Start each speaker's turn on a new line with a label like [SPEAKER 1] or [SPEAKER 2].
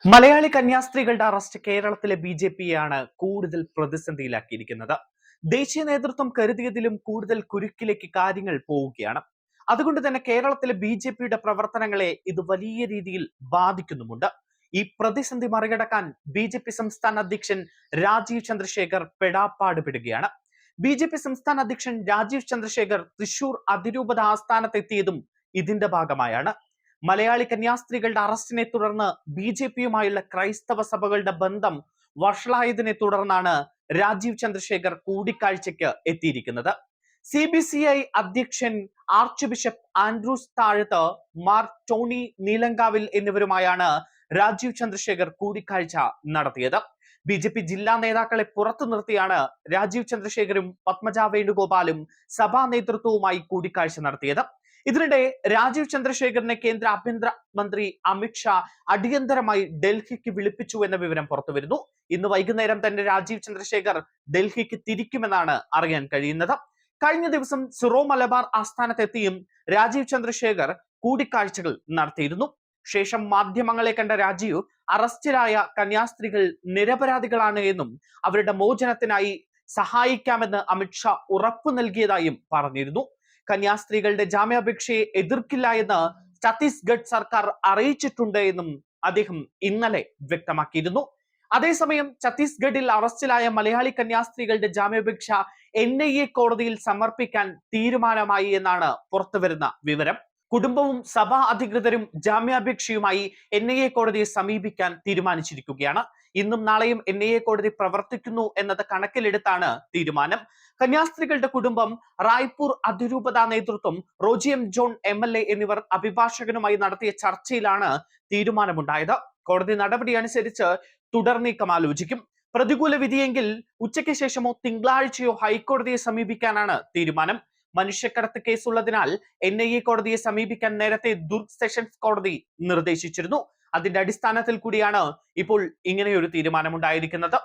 [SPEAKER 1] Malayali കന്യാസ്ത്രീകളുടെ arrest കേരളത്തിലെ ബി.ജെ.പിയെയാണ് കൂടുതൽ പ്രതിസന്ധിയിലാക്കിയിരിക്കുന്നത്. ദേശീയ നേതൃത്വം കരുതിയതിലും കൂടുതൽ കുരുക്കിലേക്ക് കാര്യങ്ങൾ പോവുകയാണ്. അതുകൊണ്ട് തന്നെ കേരളത്തിലെ ബി.ജെ.പിയുടെ പ്രവർത്തനങ്ങളെ ഇത് വലിയ രീതിയിൽ ബാധിക്കുന്നുമുണ്ട്. ഈ പ്രതിസന്ധി മറികടക്കാൻ ബി.ജെ.പി സംസ്ഥാന അധ്യക്ഷൻ രാജീവ് ചന്ദ്രശേഖർ പെടാപ്പാട് പെടുകയാണ്. ബി.ജെ.പി സംസ്ഥാന അധ്യക്ഷൻ രാജീവ് ചന്ദ്രശേഖർ തൃശൂർ അതിരൂപത ആസ്ഥാനത്തെത്തിയതും ഇതിന്റെ ഭാഗമായാണ്. മലയാളി കന്യാസ്ത്രീകളുടെ അറസ്റ്റിനെ തുടർന്ന് ബി.ജെ.പിയുമായുള്ള ക്രൈസ്തവ സഭകളുടെ ബന്ധം വഷളായതിനെ തുടർന്നാണ് രാജീവ് ചന്ദ്രശേഖർ കൂടിക്കാഴ്ചയ്ക്ക് എത്തിയിരിക്കുന്നത്. CBCI അധ്യക്ഷൻ ആർച്ച് ബിഷപ്പ് ആൻഡ്രൂസ് താഴത്ത്, മാർ ടോണി നീലങ്കാവിൽ എന്നിവരുമായാണ് രാജീവ് ചന്ദ്രശേഖർ കൂടിക്കാഴ്ച നടത്തിയത്. ബി.ജെ.പി ജില്ലാ നേതാക്കളെ പുറത്തു നിർത്തിയാണ് രാജീവ് ചന്ദ്രശേഖരും പത്മജ വേണുഗോപാലും സഭാ നേതൃത്വവുമായി കൂടിക്കാഴ്ച നടത്തിയത്. ഇതിനിടെ രാജീവ് ചന്ദ്രശേഖറിനെ കേന്ദ്ര ആഭ്യന്തര മന്ത്രി അമിത്ഷാ അടിയന്തരമായി ഡൽഹിക്ക് വിളിപ്പിച്ചു എന്ന വിവരം പുറത്തുവരുന്നു. ഇന്ന് വൈകുന്നേരം തന്നെ രാജീവ് ചന്ദ്രശേഖർ ഡൽഹിക്ക് തിരിക്കുമെന്നാണ് അറിയാൻ കഴിയുന്നത്. കഴിഞ്ഞ ദിവസം സിറോ മലബാർ ആസ്ഥാനത്തെത്തിയും രാജീവ് ചന്ദ്രശേഖർ കൂടിക്കാഴ്ചകൾ നടത്തിയിരുന്നു. ശേഷം മാധ്യമങ്ങളെ കണ്ട രാജീവ് അറസ്റ്റിലായ കന്യാസ്ത്രീകൾ നിരപരാധികളാണ് എന്നും അവരുടെ മോചനത്തിനായി സഹായിക്കാമെന്ന് അമിത്ഷാ ഉറപ്പു നൽകിയതായും പറഞ്ഞിരുന്നു. കന്യാസ്ത്രീകളുടെ ജാമ്യാപേക്ഷയെ എതിർക്കില്ല എന്ന് ഛത്തീസ്ഗഡ് സർക്കാർ അറിയിച്ചിട്ടുണ്ട് എന്നും അദ്ദേഹം ഇന്നലെ വ്യക്തമാക്കിയിരുന്നു. അതേസമയം ഛത്തീസ്ഗഡിൽ അറസ്റ്റിലായ മലയാളി കന്യാസ്ത്രീകളുടെ ജാമ്യാപേക്ഷ NIA കോടതിയിൽ സമർപ്പിക്കാൻ തീരുമാനമായി എന്നാണ് പുറത്തുവരുന്ന വിവരം. കുടുംബവും സഭാ അധികൃതരും ജാമ്യാപേക്ഷയുമായി NIA കോടതിയെ സമീപിക്കാൻ തീരുമാനിച്ചിരിക്കുകയാണ്. ഇന്നും നാളെയും NIA കോടതി പ്രവർത്തിക്കുന്നു എന്നത് കണക്കിലെടുത്താണ് തീരുമാനം. കന്യാസ്ത്രീകളുടെ കുടുംബം, റായ്പൂർ അതിരൂപത നേതൃത്വം, റോജി M. ജോൺ MLA എന്നിവർ അഭിഭാഷകനുമായി നടത്തിയ ചർച്ചയിലാണ് തീരുമാനമുണ്ടായത്. കോടതി നടപടി അനുസരിച്ച് തുടർ നീക്കം ആലോചിക്കും. പ്രതികൂല വിധിയെങ്കിൽ ഉച്ചയ്ക്ക് ശേഷമോ തിങ്കളാഴ്ചയോ ഹൈക്കോടതിയെ സമീപിക്കാനാണ് തീരുമാനം. മനുഷ്യക്കടത്ത് കേസുള്ളതിനാൽ NIA കോടതിയെ സമീപിക്കാൻ നേരത്തെ ദുർഗ് സെഷൻസ് കോടതി നിർദ്ദേശിച്ചിരുന്നു. അതിന്റെ അടിസ്ഥാനത്തിൽ കൂടിയാണ് ഇപ്പോൾ ഇങ്ങനെയൊരു തീരുമാനമുണ്ടായിരിക്കുന്നത്.